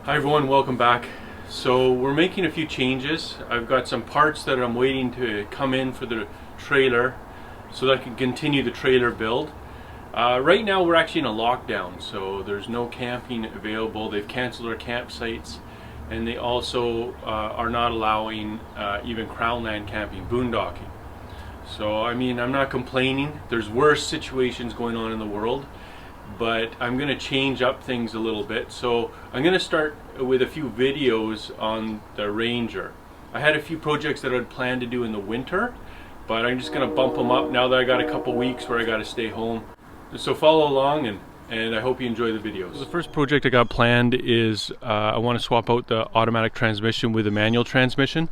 Hi everyone, welcome back. So we're making a few changes. I've got some parts that I'm waiting to come in for the trailer so that I can continue the trailer build. Right now we're actually in a lockdown, so there's no camping available. They've canceled our campsites, and they also are not allowing even crownland camping, boondocking. So I mean, I'm not complaining. There's worse situations going on in the world, but I'm going to change up things a little bit. So I'm going to start with a few videos on the Ranger. I had a few projects that I'd planned to do in the winter, but I'm just going to bump them up now that I got a couple weeks where I got to stay home. So follow along, and I hope you enjoy the videos. So the first project I got planned is I want to swap out the automatic transmission with a manual transmission.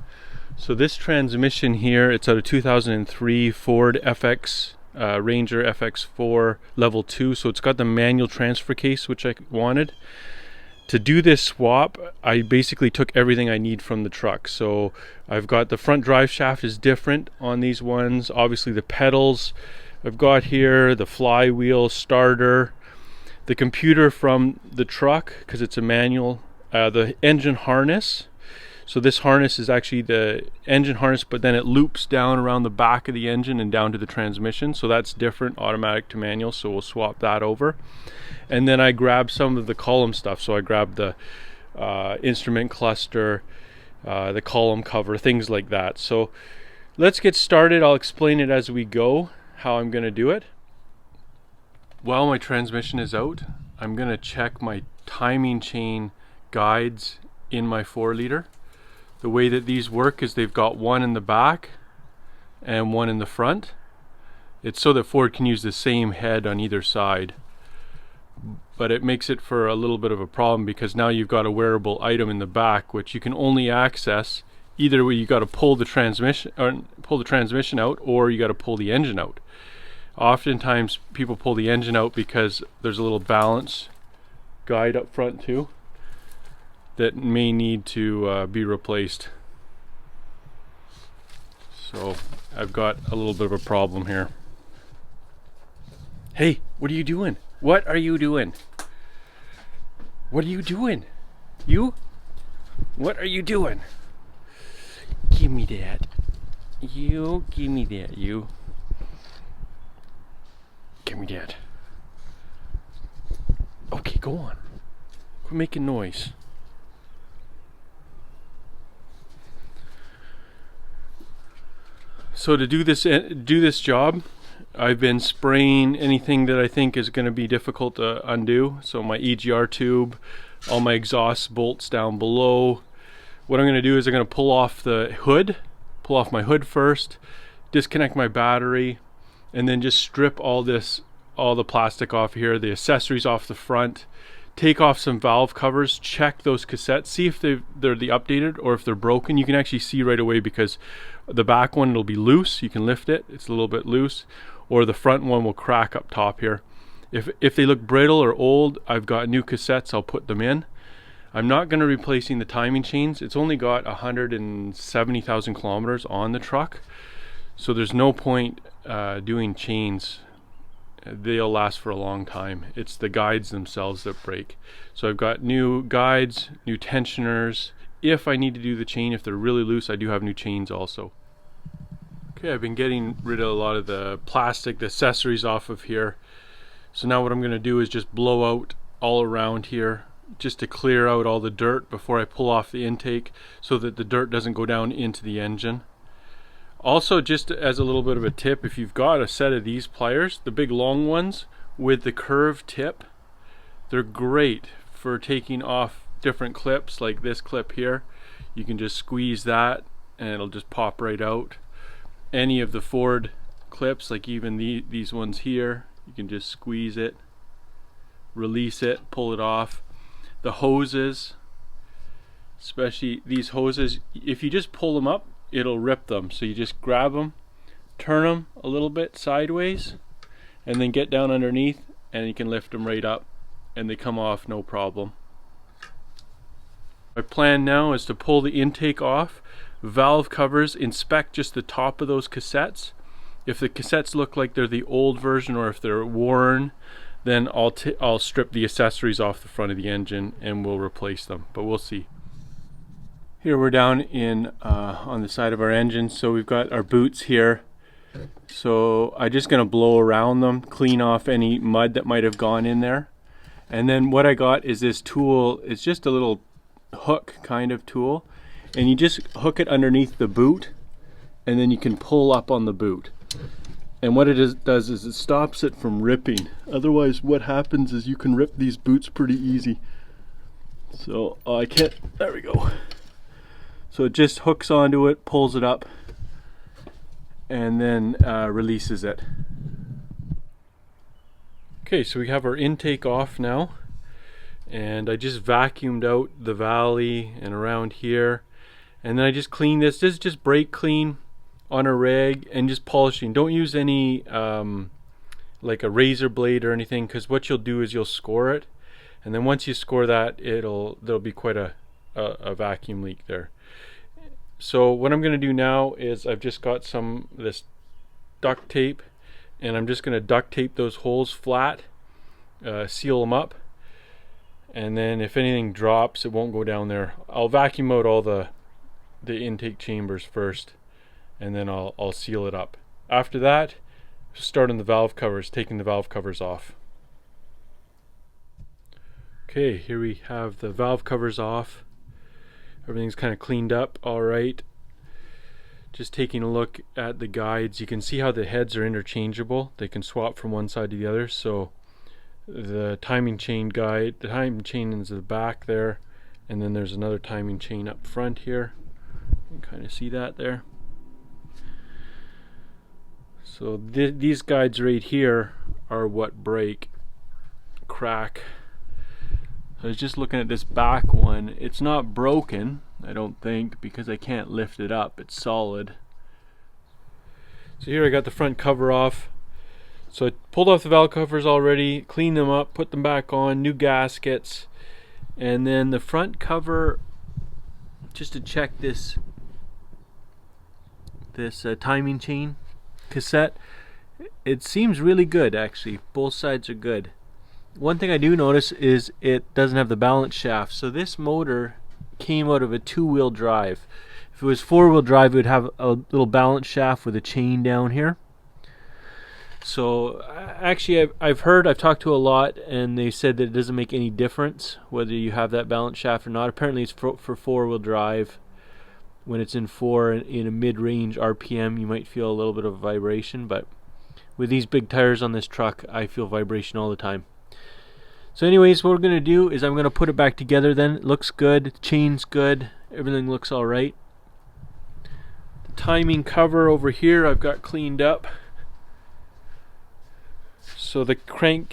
So this transmission here, it's out of 2003 Ford FX Ranger FX4 level 2, so it's got the manual transfer case, which I wanted. To do this swap, I basically took everything I need from the truck. So I've got the front drive shaft is different on these ones. Obviously the pedals I've got here, the flywheel, starter, the computer from the truck because it's a manual, the engine harness. So this harness is actually the engine harness, but then it loops down around the back of the engine and down to the transmission. So that's different, automatic to manual, so we'll swap that over. And then I grabbed some of the column stuff. So I grabbed the instrument cluster, the column cover, things like that. So let's get started. I'll explain it as we go, how I'm gonna do it. While my transmission is out, I'm gonna check my timing chain guides in my 4-liter. The way that these work is they've got one in the back and one in the front. It's so that Ford can use the same head on either side. But it makes it for a little bit of a problem because now you've got a wearable item in the back which you can only access either way. You got to pull the transmission out, or you got to pull the engine out. Oftentimes people pull the engine out because there's a little balance guide up front too that may need to be replaced. So I've got a little bit of a problem here. Hey, what are you doing? What are you doing? What are you doing? You? What are you doing? Give me that. You, give me that, you. Give me that. Okay, go on. Quit making noise. So to do this job, I've been spraying anything that I think is going to be difficult to undo. So my EGR tube, all my exhaust bolts down below. What I'm going to do is I'm going to pull off my hood first, disconnect my battery, and then just strip all the plastic off here, the accessories off the front, take off some valve covers, check those cassettes, see if they're the updated or if they're broken. You can actually see right away because the back one will be loose. You can lift it, it's a little bit loose, or the front one will crack up top here. If they look brittle or old, I've got new cassettes, I'll put them in. I'm not going to be replacing the timing chains. It's only got 170,000 kilometers on the truck, so there's no point doing chains. They'll last for a long time. It's the guides themselves that break. So I've got new guides, new tensioners. If I need to do the chain, if they're really loose, I do have new chains also. Okay, I've been getting rid of a lot of the plastic, the accessories off of here. So now what I'm going to do is just blow out all around here just to clear out all the dirt before I pull off the intake so that the dirt doesn't go down into the engine. Also, just as a little bit of a tip, if you've got a set of these pliers, the big long ones with the curved tip, they're great for taking off different clips like this clip here. You can just squeeze that and it'll just pop right out. Any of the Ford clips, like even these ones here, you can just squeeze it, release it, pull it off. The hoses, especially these hoses, if you just pull them up, it'll rip them. So you just grab them, turn them a little bit sideways, and then get down underneath and you can lift them right up and they come off no problem. My plan now is to pull the intake off, valve covers, inspect just the top of those cassettes. If the cassettes look like they're the old version or if they're worn, then I'll strip the accessories off the front of the engine and we'll replace them, but we'll see. Here we're down in on the side of our engine, so we've got our boots here. So I'm just going to blow around them, clean off any mud that might have gone in there. And then what I got is this tool. It's just a little hook kind of tool, and you just hook it underneath the boot, and then you can pull up on the boot. And what it does is it stops it from ripping. Otherwise what happens is you can rip these boots pretty easy. So I can't, there we go. So it just hooks onto it, pulls it up, and then releases it. Okay, so we have our intake off now, and I just vacuumed out the valley and around here, and then I just cleaned this. This is just brake clean on a rag and just polishing. Don't use any like a razor blade or anything, because what you'll do is you'll score it, and then once you score that, there'll be quite a vacuum leak there. So what I'm going to do now is I've just got this duct tape, and I'm just going to duct tape those holes flat, seal them up, and then if anything drops, it won't go down there. I'll vacuum out all the intake chambers first, and then I'll seal it up. After that, start on the valve covers, taking the valve covers off. Okay, here we have the valve covers off. Everything's kind of cleaned up all right. Just taking a look at the guides, you can see how the heads are interchangeable. They can swap from one side to the other. So the timing chain guide, the timing chain is the back there, and then there's another timing chain up front here. You can kind of see that there. So these guides right here are what break, crack. I was just looking at this back one. It's not broken, I don't think, because I can't lift it up. It's solid. So here I got the front cover off. So I pulled off the valve covers already, cleaned them up, put them back on, new gaskets. And then the front cover, just to check this timing chain cassette, it seems really good actually. Both sides are good. One thing I do notice is it doesn't have the balance shaft. So this motor came out of a two-wheel drive. If it was four-wheel drive, it would have a little balance shaft with a chain down here. So actually I've talked to a lot, and they said that it doesn't make any difference whether you have that balance shaft or not. Apparently it's for four-wheel drive. When it's in a mid-range RPM, you might feel a little bit of vibration, but with these big tires on this truck, I feel vibration all the time. So anyways, what we're going to do is I'm going to put it back together then. It looks good, the chain's good, everything looks alright. The timing cover over here I've got cleaned up. So the crank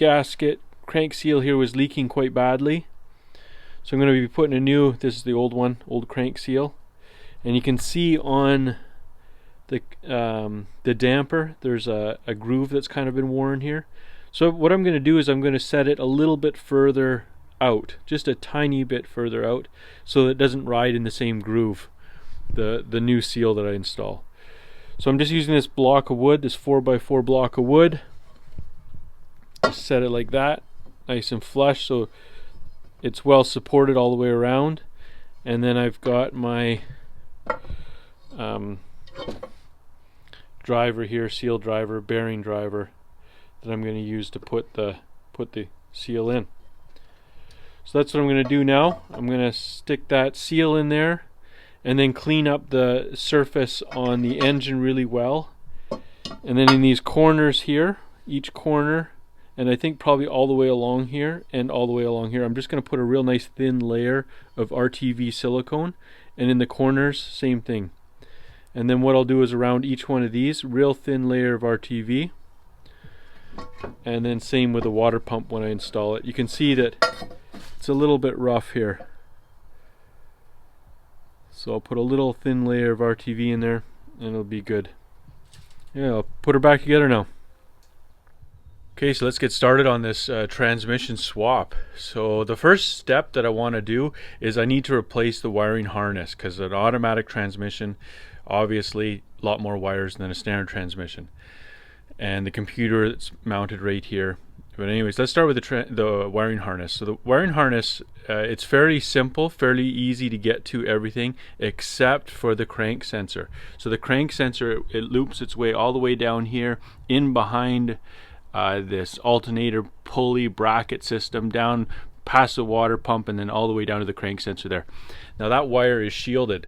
seal here was leaking quite badly. So I'm going to be putting a new, this is the old one, old crank seal. And you can see on the damper, there's a groove that's kind of been worn here. So what I'm going to do is I'm going to set it a little bit further out, just a tiny bit further out, so that it doesn't ride in the same groove, the new seal that I install. So I'm just using this block of wood, this 4x4 block of wood. Just set it like that, nice and flush, so it's well supported all the way around. And then I've got my driver here, seal driver, bearing driver, that I'm going to use to put the seal in. So that's what I'm going to do now. I'm going to stick that seal in there and then clean up the surface on the engine really well. And then in these corners here, each corner, and I think probably all the way along here and all the way along here, I'm just going to put a real nice thin layer of RTV silicone, and in the corners same thing. And then what I'll do is around each one of these, real thin layer of RTV. And then same with the water pump when I install it. You can see that it's a little bit rough here. So I'll put a little thin layer of RTV in there and it'll be good. Yeah, I'll put her back together now. Okay, so let's get started on this transmission swap. So the first step that I want to do is I need to replace the wiring harness, because an automatic transmission, obviously a lot more wires than a standard transmission. And the computer that's mounted right here But anyways, let's start with the wiring harness. So the wiring harness, it's fairly simple, fairly easy to get to everything except for the crank sensor. So the crank sensor, it loops its way all the way down here in behind this alternator pulley bracket system, down past the water pump, and then all the way down to the crank sensor there. Now that wire is shielded.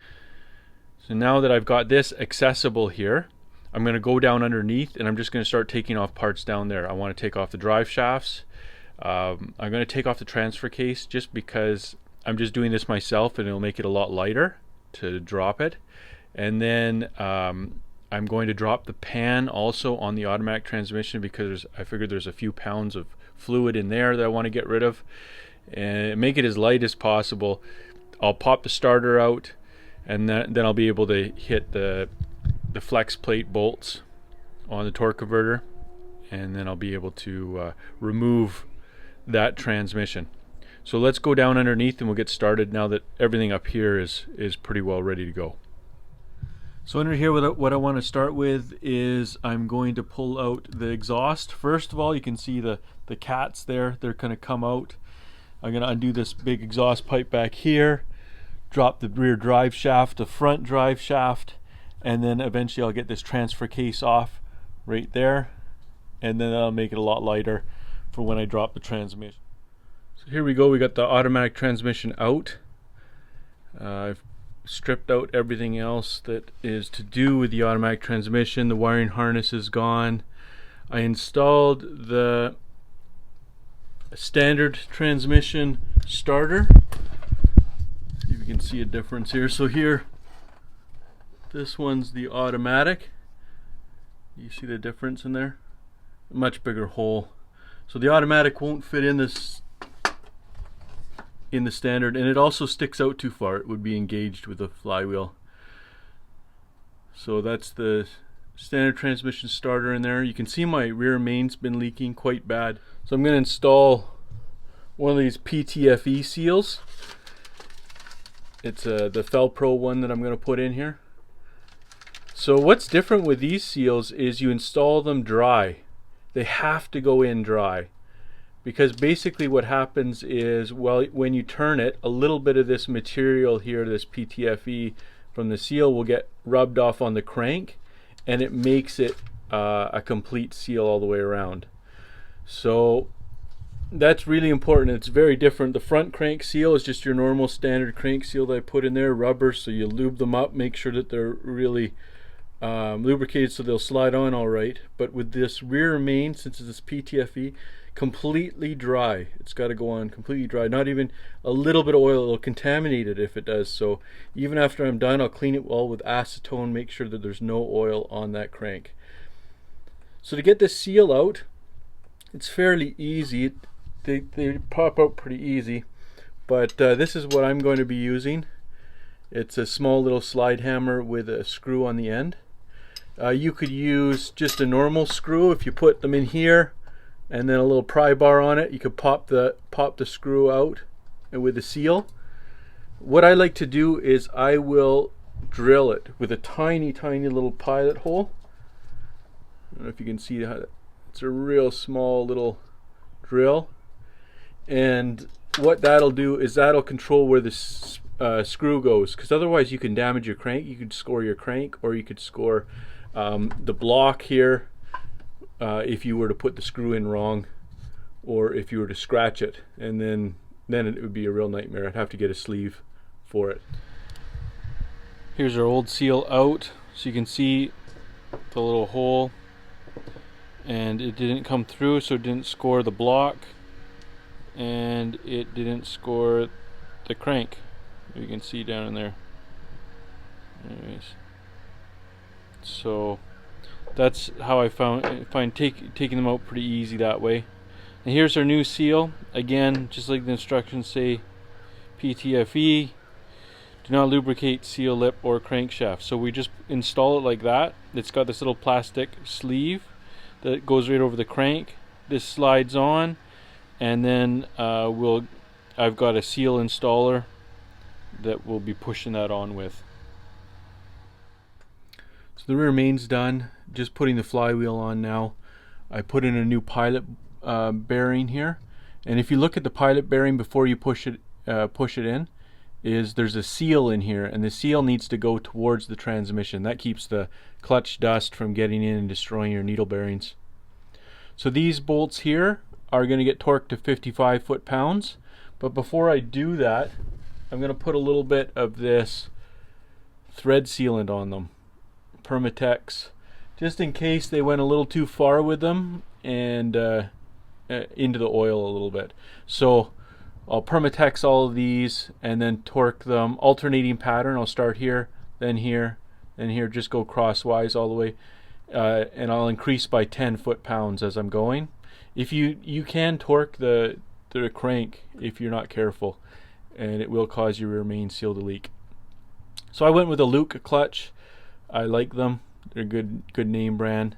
So now that I've got this accessible here, I'm going to go down underneath and I'm just going to start taking off parts down there. I want to take off the drive shafts. I'm going to take off the transfer case just because I'm just doing this myself and it'll make it a lot lighter to drop it. And then I'm going to drop the pan also on the automatic transmission because I figured there's a few pounds of fluid in there that I want to get rid of and make it as light as possible. I'll pop the starter out and then I'll be able to hit the flex plate bolts on the torque converter, and then I'll be able to remove that transmission. So let's go down underneath and we'll get started now that everything up here is pretty well ready to go. So under here, what I want to start with is I'm going to pull out the exhaust. First of all, you can see the cats there, they're going to come out. I'm going to undo this big exhaust pipe back here, drop the rear drive shaft, the front drive shaft, and then eventually I'll get this transfer case off right there, and then I'll make it a lot lighter for when I drop the transmission. So here we go, we got the automatic transmission out. I've stripped out everything else that is to do with the automatic transmission. The wiring harness is gone. I installed the standard transmission starter. See if you can see a difference here. So here, this one's the automatic. You see the difference in there? A much bigger hole. So the automatic won't fit in this in the standard, and it also sticks out too far. It would be engaged with the flywheel. So that's the standard transmission starter in there. You can see my rear main's been leaking quite bad. So I'm going to install one of these PTFE seals. It's the Felpro one that I'm going to put in here. So what's different with these seals is you install them dry. They have to go in dry, because basically what happens is, well, when you turn it, a little bit of this material here, this PTFE from the seal, will get rubbed off on the crank, and it makes it a complete seal all the way around. So that's really important. It's very different. The front crank seal is just your normal standard crank seal that I put in there, rubber, so you lube them up, make sure that they're really lubricated so they'll slide on all right. But with this rear main, since it's PTFE, completely dry. It's got to go on completely dry. Not even a little bit of oil. It'll contaminate it if it does. So even after I'm done, I'll clean it well with acetone, make sure that there's no oil on that crank. So to get this seal out, it's fairly easy. They pop out pretty easy. But this is what I'm going to be using. It's a small little slide hammer with a screw on the end. You could use just a normal screw if you put them in here, and then a little pry bar on it. You could pop the screw out and with the seal. What I like to do is I will drill it with a tiny little pilot hole. I don't know if you can see that. It's a real small little drill, and what that'll do is that'll control where the screw goes, because otherwise you can damage your crank. You could score your crank, or you could score the block here if you were to put the screw in wrong, or if you were to scratch it, and then it would be a real nightmare. I'd have to get a sleeve for it. Here's our old seal out, so you can see the little hole, and it didn't come through, so it didn't score the block, and it didn't score the crank. You can see down in there. Anyways, so that's how I find taking them out pretty easy that way. And here's our new seal. Again, just like the instructions say, PTFE, do not lubricate seal lip or crankshaft. So we just install it like that. It's got this little plastic sleeve that goes right over the crank. This slides on, and then I've got a seal installer that we'll be pushing that on with. So the rear main's done. Just putting the flywheel on now. I put in a new pilot bearing here, and if you look at the pilot bearing before you push it in, there's a seal in here, and the seal needs to go towards the transmission. That keeps the clutch dust from getting in and destroying your needle bearings. So these bolts here are going to get torqued to 55 foot-pounds, but before I do that, I'm going to put a little bit of this thread sealant on them, Permatex, just in case they went a little too far with them and into the oil a little bit. So I'll Permatex all of these and then torque them alternating pattern. I'll start here, then here, then here, just go crosswise all the way, and I'll increase by 10 foot-pounds as I'm going. If you can torque the crank if you're not careful, and it will cause your rear main seal to leak. So I went with a Luke clutch. I like them. They're good name brand.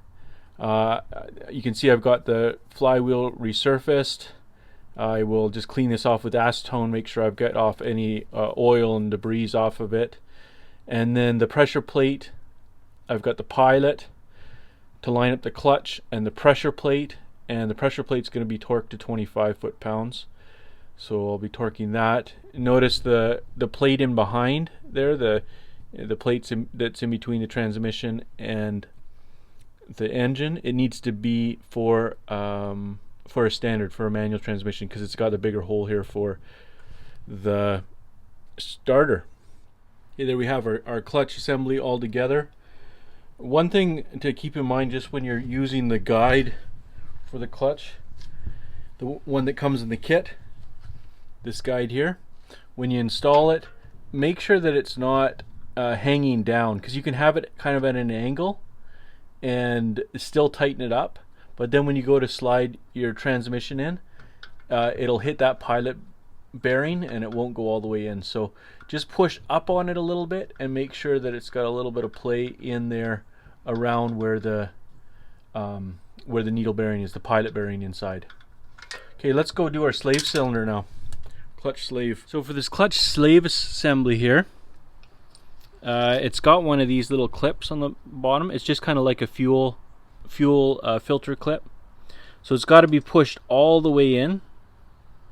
You can see I've got the flywheel resurfaced. I will just clean this off with acetone, make sure I've got off any oil and debris off of it. And then the pressure plate, I've got the pilot to line up the clutch and the pressure plate, and the pressure plate's going to be torqued to 25 foot-pounds. So I'll be torquing that. Notice the plate in behind there, the plates that's in between the transmission and the engine. It needs to be for a standard, for a manual transmission, because it's got a bigger hole here for the starter. Okay, there we have our clutch assembly all together. One thing to keep in mind just when you're using the guide for the clutch, the one that comes in the kit, this guide here, when you install it, make sure that it's not hanging down, because you can have it kind of at an angle and still tighten it up, but then when you go to slide your transmission in, it'll hit that pilot bearing and it won't go all the way in. So just push up on it a little bit and make sure that it's got a little bit of play in there around where the needle bearing is, the pilot bearing inside. Okay, let's go do our slave cylinder now. Clutch slave. So for this clutch slave assembly here, it's got one of these little clips on the bottom. It's just kind of like a fuel filter clip. So it's got to be pushed all the way in.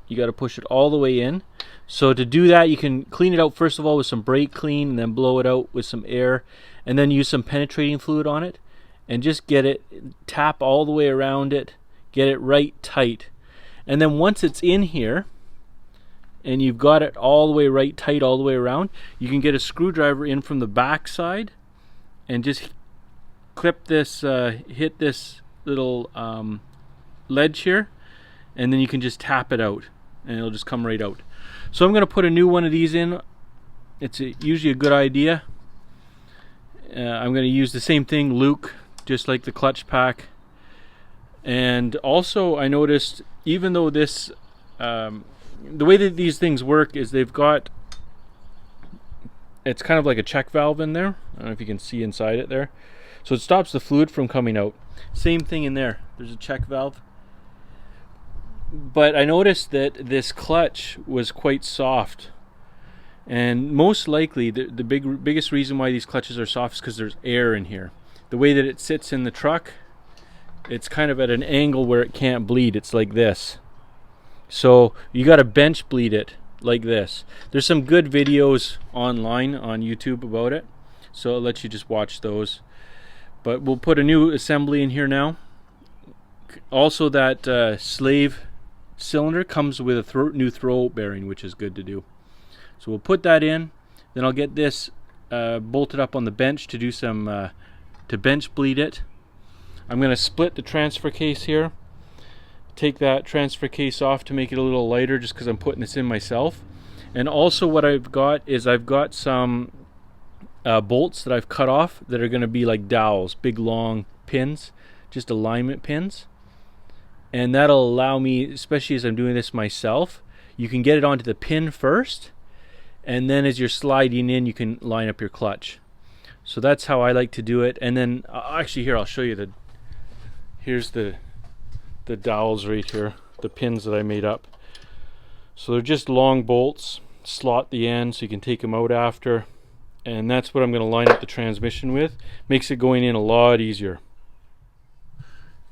You got to push it all the way in. So to do that, you can clean it out first of all with some brake clean, and then blow it out with some air, and then use some penetrating fluid on it, and just get it, tap all the way around it, get it right tight. And then once it's in here and you've got it all the way right tight all the way around, you can get a screwdriver in from the back side and just clip this, hit this little ledge here, and then you can just tap it out and it'll just come right out. So I'm going to put a new one of these in. It's usually a good idea. I'm going to use the same thing, Luke, just like the clutch pack. And also I noticed, even though this the way that these things work is they've got, it's kind of like a check valve in there. I don't know if you can see inside it there. So it stops the fluid from coming out. Same thing in there. There's a check valve. But I noticed that this clutch was quite soft. And most likely the biggest reason why these clutches are soft is because there's air in here. The way that it sits in the truck, it's kind of at an angle where it can't bleed. It's like this. So you got to bench bleed it like this. There's some good videos online on YouTube about it, so I'll let you just watch those. But we'll put a new assembly in here now. Also, that slave cylinder comes with a new throw bearing, which is good to do. So we'll put that in. Then I'll get this bolted up on the bench to do some to bench bleed it. I'm going to split the transfer case here. Take that transfer case off to make it a little lighter, just because I'm putting this in myself. And also what I've got is I've got some bolts that I've cut off that are going to be like dowels, big long pins, just alignment pins. And that'll allow me, especially as I'm doing this myself, you can get it onto the pin first, and then as you're sliding in, you can line up your clutch. So that's how I like to do it. And then actually here, I'll show you here's the dowels right here, the pins that I made up. So they're just long bolts, slot the end so you can take them out after, and that's what I'm going to line up the transmission with. Makes it going in a lot easier.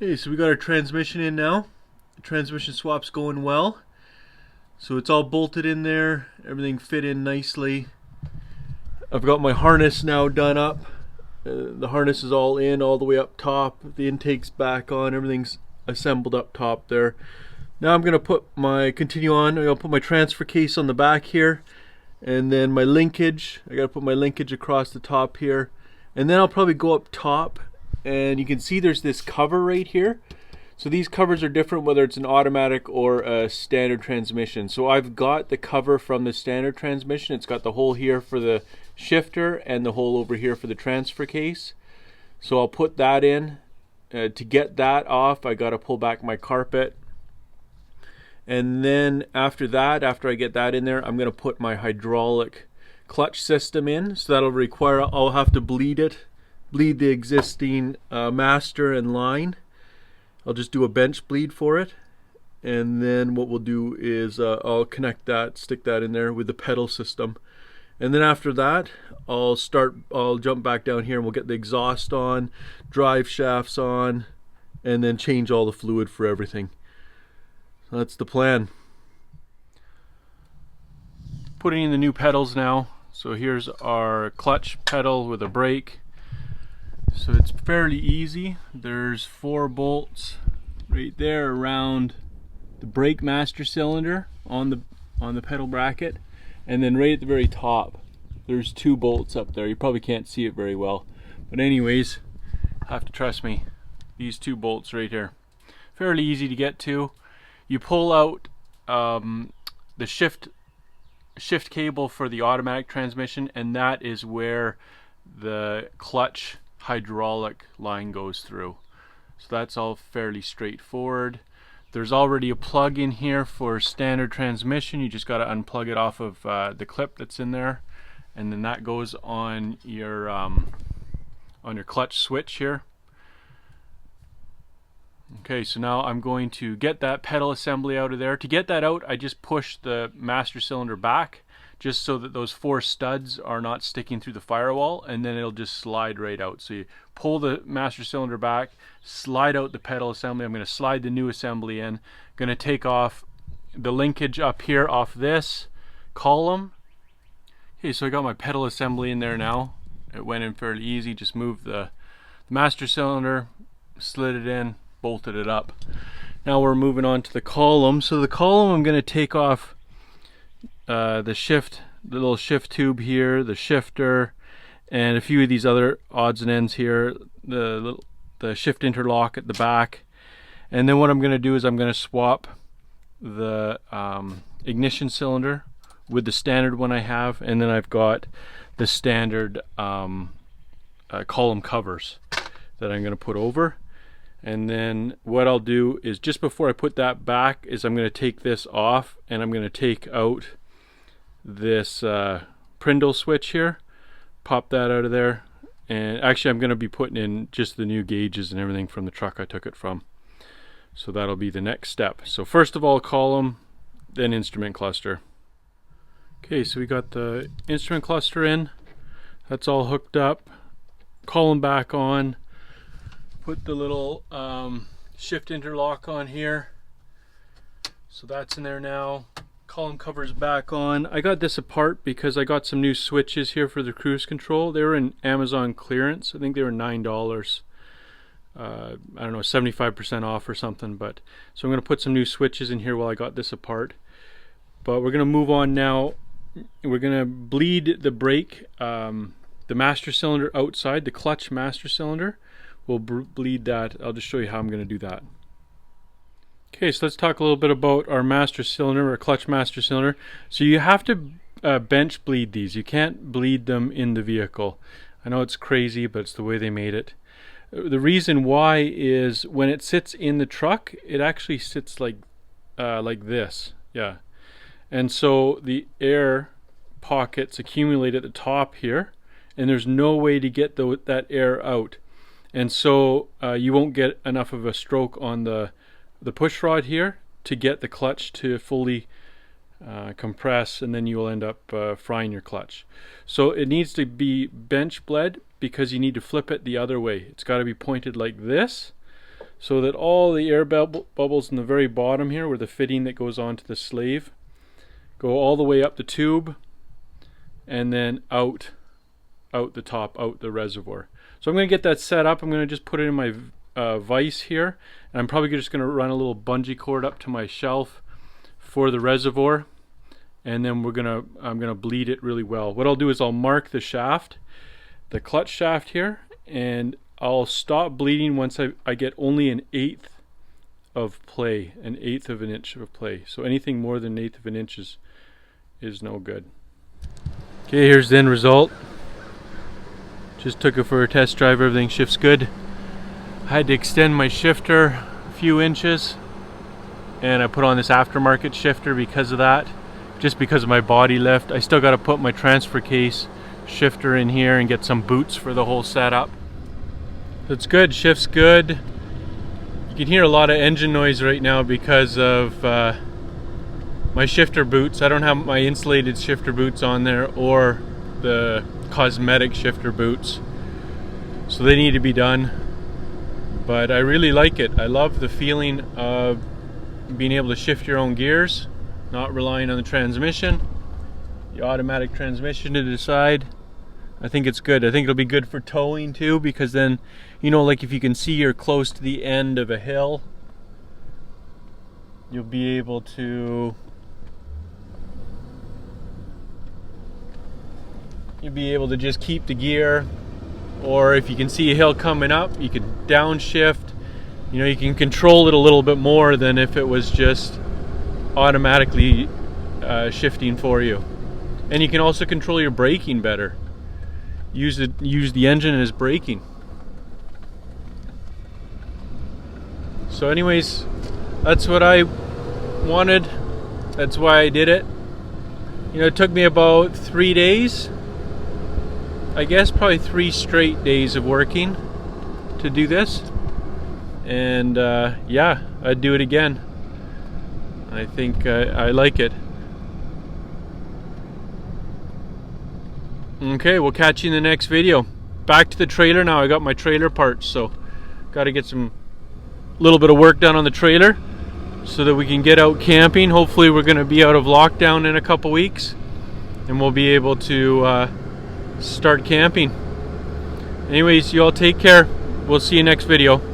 Okay, so we got our transmission in now. transmission swap's going well. So it's all bolted in there, everything fit in nicely. I've got my harness now done up. The harness is all in, all the way up top. The intake's back on, everything's assembled up top there. Now I'm going to continue on. I'm going to put my transfer case on the back here. And then my linkage, I got to put my linkage across the top here. And then I'll probably go up top. And you can see there's this cover right here. So these covers are different whether it's an automatic or a standard transmission. So I've got the cover from the standard transmission. It's got the hole here for the shifter and the hole over here for the transfer case. So I'll put that in. To get that off, I got to pull back my carpet. And then after that, after I get that in there, I'm going to put my hydraulic clutch system in. So that'll require, I'll have to bleed the existing master and line. I'll just do a bench bleed for it, and then what we'll do is I'll connect that, stick that in there with the pedal system, and then after that I'll jump back down here and we'll get the exhaust on, drive shafts on, and then change all the fluid for everything. So that's the plan. Putting in the new pedals now. So here's our clutch pedal with a brake. So it's fairly easy. There's 4 bolts right there around the brake master cylinder on the pedal bracket, and then right at the very top there's 2 bolts up there. You probably can't see it very well, but anyways, have to trust me. These 2 bolts right here, fairly easy to get to. You pull out the shift cable for the automatic transmission, and that is where the clutch hydraulic line goes through. So that's all fairly straightforward. There's already a plug in here for standard transmission. You just got to unplug it off of the clip that's in there, and then that goes on your clutch switch here. Okay, so now I'm going to get that pedal assembly out of there. To get that out, I just push the master cylinder back, just so that those 4 studs are not sticking through the firewall, and then it'll just slide right out. So you pull the master cylinder back, slide out the pedal assembly. I'm going to slide the new assembly in. Going to take off the linkage up here off this column. Okay, so I got my pedal assembly in there now. It went in fairly easy. Just moved the master cylinder, slid it in, bolted it up. Now we're moving on to the column. So the column, I'm going to take off the little shift tube here, the shifter, and a few of these other odds and ends here, the shift interlock at the back. And then what I'm going to do is I'm going to swap the ignition cylinder with the standard one I have, and then I've got the standard column covers that I'm going to put over. And then what I'll do is, just before I put that back, is I'm going to take this off, and I'm going to take out this Prindle switch here, pop that out of there, and actually I'm going to be putting in just the new gauges and everything from the truck I took it from. So that'll be the next step. So first of all, column, then instrument cluster. Okay, so we got the instrument cluster in, that's all hooked up, column back on. Put the little shift interlock on here, so that's in there now. Column covers back on. I got this apart because I got some new switches here for the cruise control. They were in Amazon clearance. I think they were $9. I don't know, 75% off or something. But so I'm going to put some new switches in here while I got this apart. But we're going to move on now. We're going to bleed the brake, the master cylinder outside, the clutch master cylinder. We'll bleed that. I'll just show you how I'm going to do that. Okay, so let's talk a little bit about our master cylinder, or clutch master cylinder. So you have to bench bleed these. You can't bleed them in the vehicle. I know it's crazy, but it's the way they made it. The reason why is when it sits in the truck, it actually sits like this. Yeah. And so the air pockets accumulate at the top here, and there's no way to get that air out. And so you won't get enough of a stroke on the push rod here to get the clutch to fully compress, and then you will end up frying your clutch. So it needs to be bench bled because you need to flip it the other way. It's got to be pointed like this so that all the air bubbles in the very bottom here, where the fitting that goes onto the sleeve, go all the way up the tube and then out the top, out the reservoir. So I'm going to get that set up. I'm going to just put it in my vise here, and I'm probably just going to run a little bungee cord up to my shelf for the reservoir, and then I'm going to bleed it really well. What I'll do is I'll mark the shaft, the clutch shaft here, and I'll stop bleeding once I get only an eighth of play, an eighth of an inch of play. So anything more than an eighth of an inch is no good. Okay, here's the end result. Just took it for a test drive. Everything shifts good. I had to extend my shifter a few inches, and I put on this aftermarket shifter because of that, just because of my body lift. I still got to put my Transfercase shifter in here and get some boots for the whole setup. It's good, shifts good. You can hear a lot of engine noise right now because of my shifter boots. I don't have my insulated shifter boots on there or the cosmetic shifter boots, so they need to be done. But I really like it. I love the feeling of being able to shift your own gears, not relying on the transmission, the automatic transmission to decide. I think it's good. I think it'll be good for towing too, because then, you know, like if you can see you're close to the end of a hill, you'll be able to just keep the gear. Or if you can see a hill coming up, you can downshift. You know, you can control it a little bit more than if it was just automatically shifting for you. And you can also control your braking better. Use the engine as braking. So anyways, that's what I wanted. That's why I did it. You know, it took me about 3 days. I guess probably 3 straight days of working to do this. And yeah, I'd do it again. I think I like it. Okay, we'll catch you in the next video. Back to the trailer now. I got my trailer parts, so got to get some little bit of work done on the trailer so that we can get out camping. Hopefully we're going to be out of lockdown in a couple weeks, and we'll be able to start camping. Anyways, you all take care. We'll see you next video.